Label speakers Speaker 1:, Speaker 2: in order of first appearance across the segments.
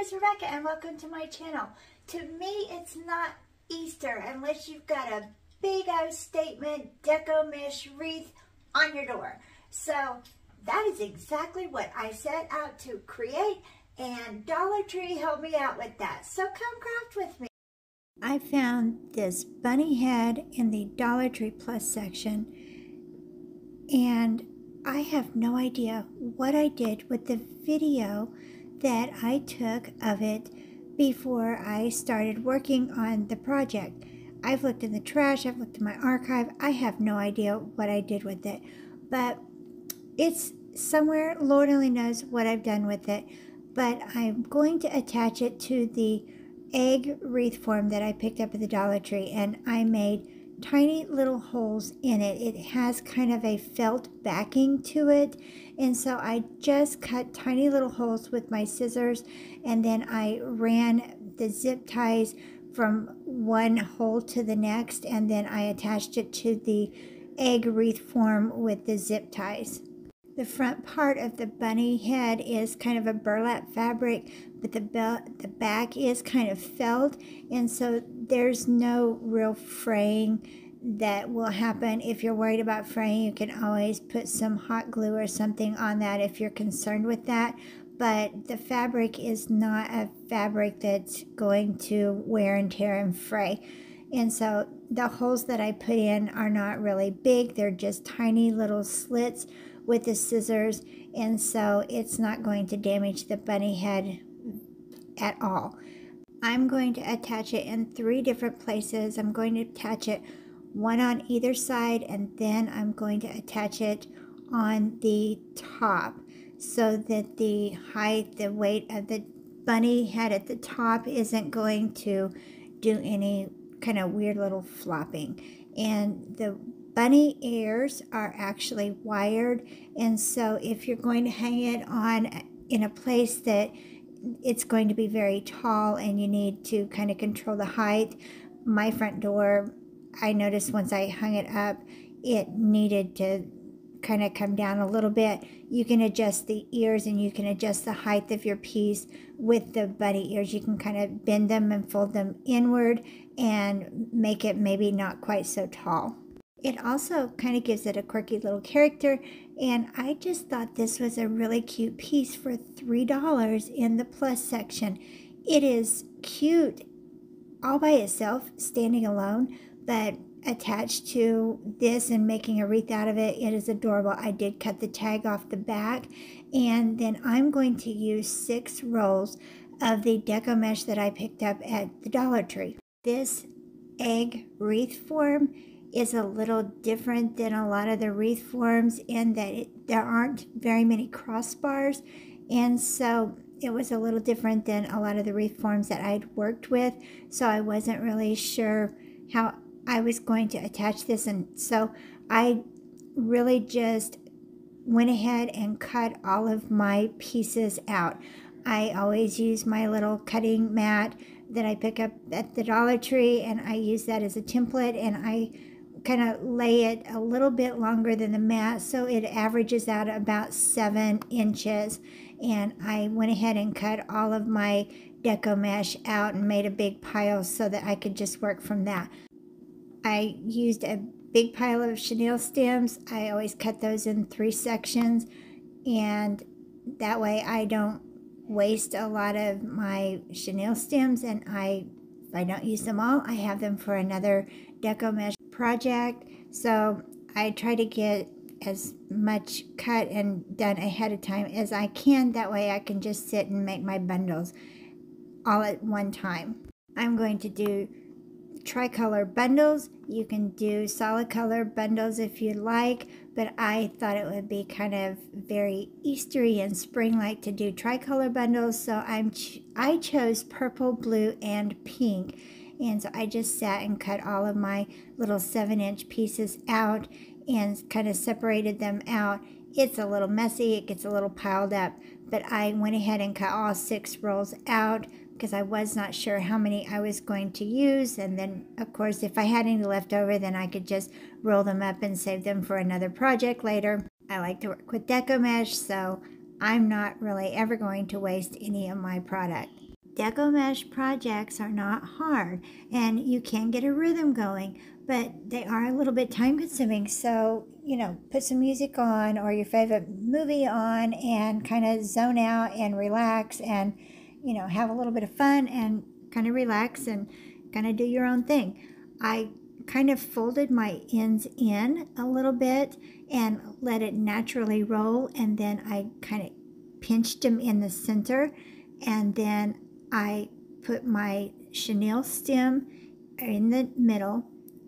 Speaker 1: is Rebecca and welcome to my channel. To me, it's not Easter unless you've got a big old statement Deco Mesh wreath on your door. So that is exactly what I set out to create, and Dollar Tree helped me out with that. So come craft with me. I found this bunny head in the Dollar Tree Plus section, and I have no idea what I did with the video that I took of it before I started working on the project. I've looked in the trash, I've looked in my archive, I have no idea what I did with it, but it's somewhere. Lord only knows what I've done with it, but I'm going to attach it to the egg wreath form that I picked up at the Dollar Tree, and I made tiny little holes in it. It has kind of a felt backing to it, and so I just cut tiny little holes with my scissors, and then I ran the zip ties from one hole to the next, and then I attached it to the egg wreath form with the zip ties. The front part of the bunny head is kind of a burlap fabric, but the back is kind of felt, and so there's no real fraying that will happen. If you're worried about fraying, you can always put some hot glue or something on that if you're concerned with that, but the fabric is not a fabric that's going to wear and tear and fray. And so the holes that I put in are not really big, they're just tiny little slits with the scissors, and so it's not going to damage the bunny head at all. I'm going to attach it in 3 different places. I'm going to attach it one on either side, and then I'm going to attach it on the top so that the height, the weight of the bunny head at the top isn't going to do any kind of weird little flopping. And the bunny ears are actually wired, and so if you're going to hang it on in a place that it's going to be very tall and you need to kind of control the height, my front door, I noticed once I hung it up, it needed to kind of come down a little bit. You can adjust the ears and you can adjust the height of your piece with the bunny ears. You can kind of bend them and fold them inward and make it maybe not quite so tall. It also kind of gives it a quirky little character, and I just thought this was a really cute piece for $3 in the plus section. It is cute all by itself, standing alone, but attached to this and making a wreath out of it, it is adorable. I did cut the tag off the back, and then I'm going to use 6 rolls of the Deco Mesh that I picked up at the Dollar Tree. This egg wreath form is a little different than a lot of the wreath forms in that there aren't very many crossbars, and so it was a little different than a lot of the wreath forms that I'd worked with, so I wasn't really sure how I was going to attach this, and so I really just went ahead and cut all of my pieces out. I always use my little cutting mat that I pick up at the Dollar Tree, and I use that as a template, and I kind of lay it a little bit longer than the mat, so it averages out about 7 inches. And I went ahead and cut all of my Deco Mesh out and made a big pile so that I could just work from that. I used a big pile of chenille stems. I always cut those in 3 sections, and that way I don't waste a lot of my chenille stems, and if I don't use them all, I have them for another Deco Mesh project. So I try to get as much cut and done ahead of time as I can. That way I can just sit and make my bundles all at one time. I'm going to do tricolor bundles. You can do solid color bundles if you like, but I thought it would be kind of very Eastery and spring-like to do tricolor bundles, so I chose purple, blue, and pink. And so I just sat and cut all of my little 7-inch pieces out and kind of separated them out. It's a little messy, it gets a little piled up, but I went ahead and cut all 6 rolls out because I was not sure how many I was going to use. And then, of course, if I had any left over, then I could just roll them up and save them for another project later. I like to work with Deco Mesh, so I'm not really ever going to waste any of my product. Deco Mesh projects are not hard, and you can get a rhythm going, but they are a little bit time consuming. So, you know, put some music on or your favorite movie on and kind of zone out and relax and, you know, have a little bit of fun and kind of relax and kind of do your own thing. I kind of folded my ends in a little bit and let it naturally roll, and then I kind of pinched them in the center, and then I put my chenille stem in the middle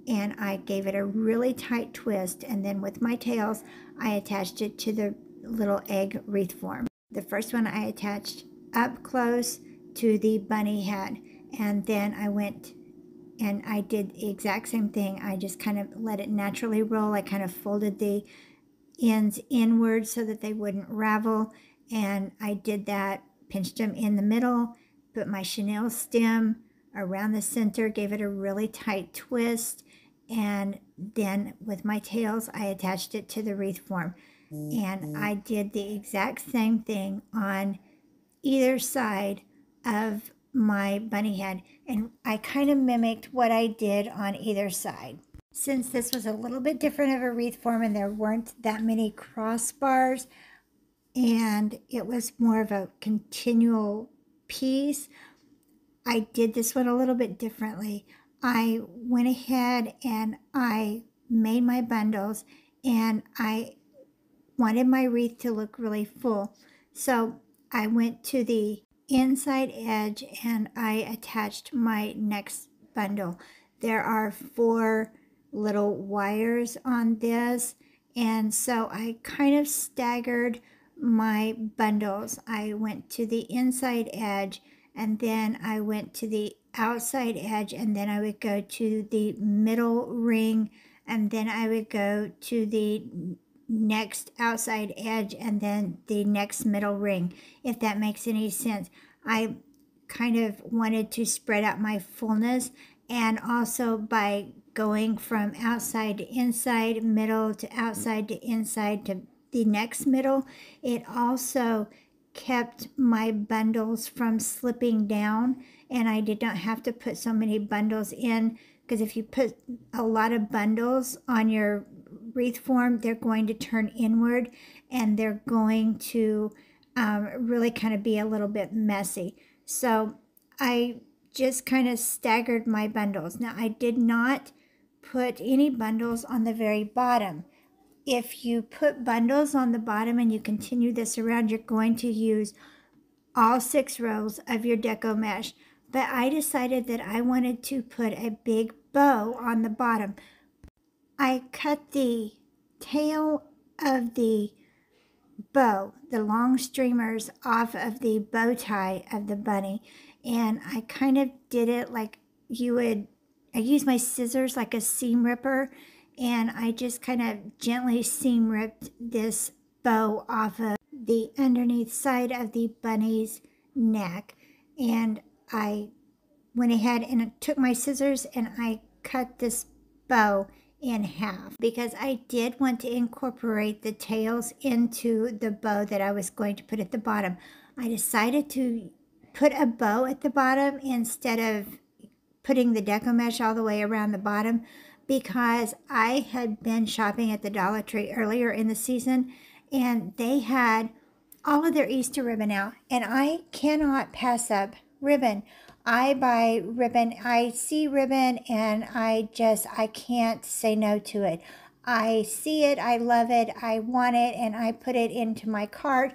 Speaker 1: and I gave it a really tight twist, and then with my tails I attached it to the little egg wreath form. The first one I attached up close to the bunny head, and then I went and I did the exact same thing. I just kind of let it naturally roll. I kind of folded the ends inward so that they wouldn't ravel, and I did that, pinched them in the middle, put my chenille stem around the center, gave it a really tight twist, and then with my tails I attached it to the wreath form. And I did the exact same thing on either side of my bunny head, and I kind of mimicked what I did on either side. Since this was a little bit different of a wreath form and there weren't that many crossbars and it was more of a continual piece, I did this one a little bit differently. I went ahead and I made my bundles, and I wanted my wreath to look really full. So I went to the inside edge and I attached my next bundle. There are 4 little wires on this, and so I kind of staggered my bundles. I went to the inside edge, and then I went to the outside edge, and then I would go to the middle ring, and then I would go to the next outside edge, and then the next middle ring, if that makes any sense. I kind of wanted to spread out my fullness, and also by going from outside to inside, middle to outside to inside to the next middle, it also kept my bundles from slipping down, and I did not have to put so many bundles in, because if you put a lot of bundles on your wreath form, they're going to turn inward and they're going to really kind of be a little bit messy. So I just kind of staggered my bundles. Now, I did not put any bundles on the very bottom. If you put bundles on the bottom and you continue this around, you're going to use all 6 rows of your Deco Mesh. But I decided that I wanted to put a big bow on the bottom. I cut the tail of the bow, the long streamers, off of the bow tie of the bunny, and I kind of did it like you would. I used my scissors like a seam ripper, and I just kind of gently seam ripped this bow off of the underneath side of the bunny's neck, and I went ahead and took my scissors and I cut this bow in half, because I did want to incorporate the tails into the bow that I was going to put at the bottom. I decided to put a bow at the bottom instead of putting the Deco Mesh all the way around the bottom, because I had been shopping at the Dollar Tree earlier in the season and they had all of their Easter ribbon out, and I cannot pass up ribbon. I buy ribbon, I see ribbon, and I can't say no to it. I see it, I love it, I want it, and I put it into my cart.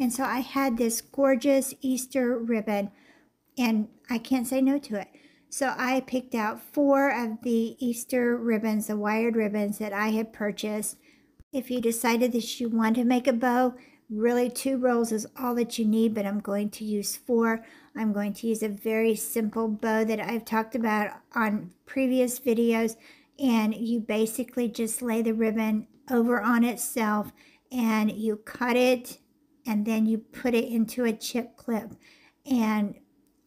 Speaker 1: And so I had this gorgeous Easter ribbon, and I can't say no to it. So I picked out 4 of the Easter ribbons, the wired ribbons that I had purchased. If you decided that you want to make a bow, really 2 rolls is all that you need, but I'm going to use 4. I'm going to use a very simple bow that I've talked about on previous videos, and you basically just lay the ribbon over on itself and you cut it, and then you put it into a chip clip. And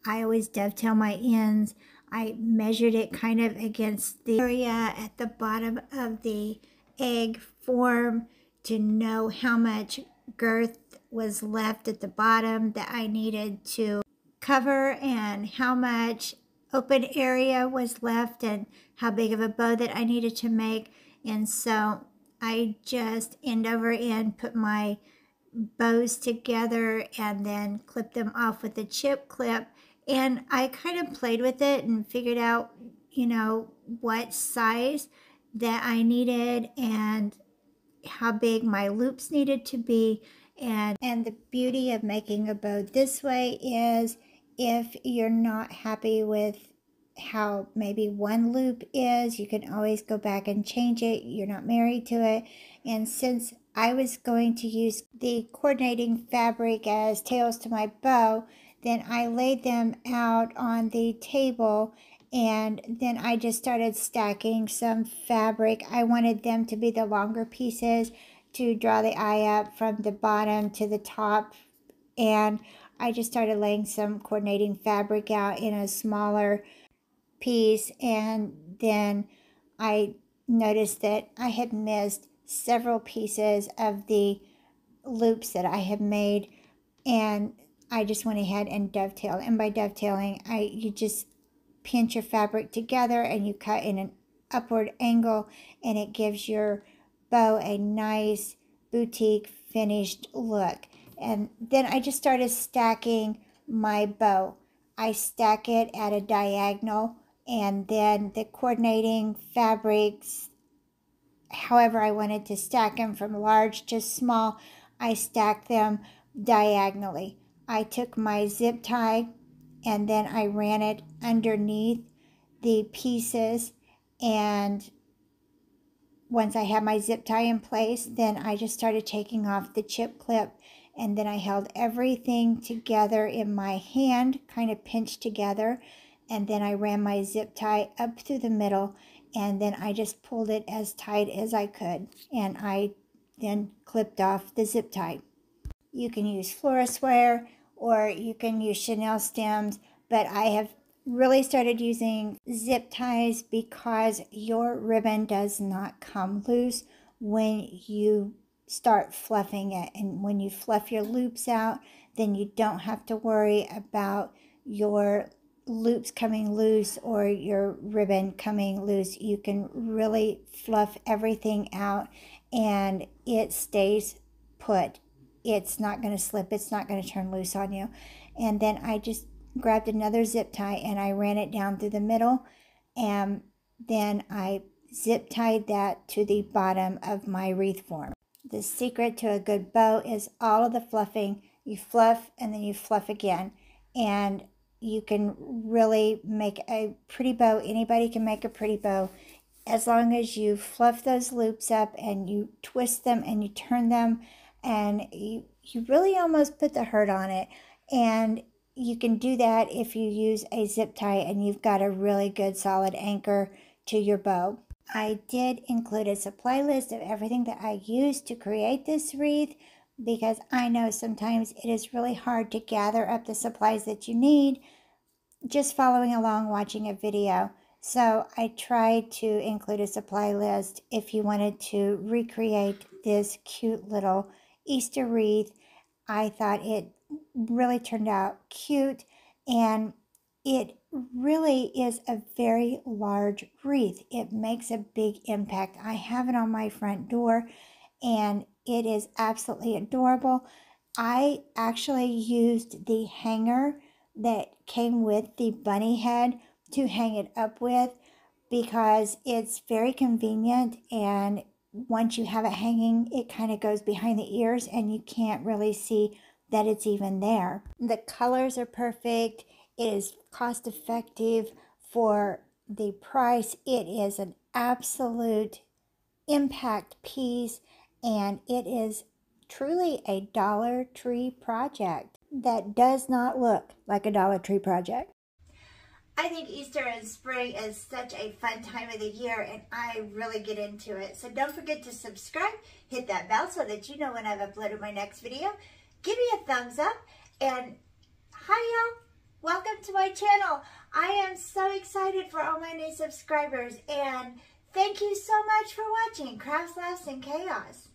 Speaker 1: I always dovetail my ends. I measured it kind of against the area at the bottom of the egg form to know how much girth was left at the bottom that I needed to cover and how much open area was left and how big of a bow that I needed to make. And so I just end over end put my bows together and then clip them off with a chip clip. And I kind of played with it and figured out, you know, what size that I needed and how big my loops needed to be. And the beauty of making a bow this way is if you're not happy with how maybe one loop is, you can always go back and change it. You're not married to it. And since I was going to use the coordinating fabric as tails to my bow, then I laid them out on the table and then I just started stacking some fabric. I wanted them to be the longer pieces to draw the eye up from the bottom to the top. And I just started laying some coordinating fabric out in a smaller piece. And then I noticed that I had missed several pieces of the loops that I had made. And I just went ahead and dovetailed. And by dovetailing, you just pinch your fabric together and you cut in an upward angle, and it gives your bow a nice boutique finished look. And then I just started stacking my bow. I stack it at a diagonal, and then the coordinating fabrics, however I wanted to stack them from large to small, I stacked them diagonally. I took my zip tie and then I ran it underneath the pieces, and once I had my zip tie in place, then I just started taking off the chip clip, and then I held everything together in my hand, kind of pinched together, and then I ran my zip tie up through the middle, and then I just pulled it as tight as I could, and I then clipped off the zip tie. You can use florist wire or you can use chenille stems, but I have really started using zip ties because your ribbon does not come loose when you start fluffing it. And when you fluff your loops out, then you don't have to worry about your loops coming loose or your ribbon coming loose. You can really fluff everything out and it stays put. It's not going to slip. It's not going to turn loose on you. And then I just grabbed another zip tie and I ran it down through the middle, and then I zip tied that to the bottom of my wreath form. The secret to a good bow is all of the fluffing. You fluff and then you fluff again, and you can really make a pretty bow. Anybody can make a pretty bow as long as you fluff those loops up and you twist them and you turn them, and you really almost put the hurt on it. And you can do that if you use a zip tie and you've got a really good solid anchor to your bow. I did include a supply list of everything that I used to create this wreath, because I know sometimes it is really hard to gather up the supplies that you need just following along watching a video. So I tried to include a supply list if you wanted to recreate this cute little Easter wreath. I thought it really turned out cute, and it really is a very large wreath. It makes a big impact. I have it on my front door and it is absolutely adorable. I actually used the hanger that came with the bunny head to hang it up with because it's very convenient, and once you have it hanging, it kind of goes behind the ears and you can't really see that it's even there. The colors are perfect. It is cost effective for the price. It is an absolute impact piece, and it is truly a Dollar Tree project that does not look like a Dollar Tree project. I think Easter and spring is such a fun time of the year, and I really get into it. So don't forget to subscribe, hit that bell so that you know when I've uploaded my next video. Give me a thumbs up, and hi y'all, welcome to my channel. I am so excited for all my new subscribers, and thank you so much for watching Crafts, Laughs, and Chaos.